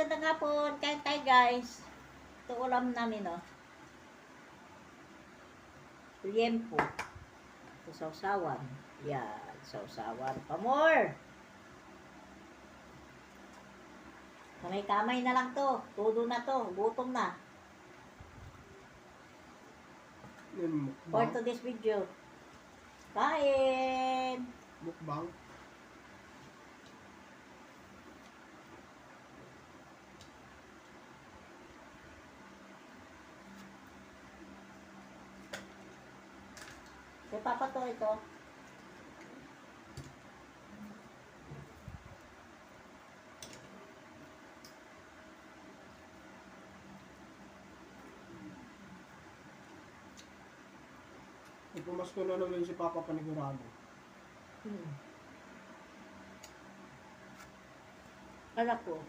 magandang hapon. Kain tayo guys. Ito ulam namin, oh. Liempo. Ito sausawan. Yan, sausawan. Pamor! Kamay-kamay na lang to. Todo na to. Gutom na. For today's video. Kain! Mukbang. Kay Papa to ito. Ipumas ko na naman si Papa panigurado. Anak ko.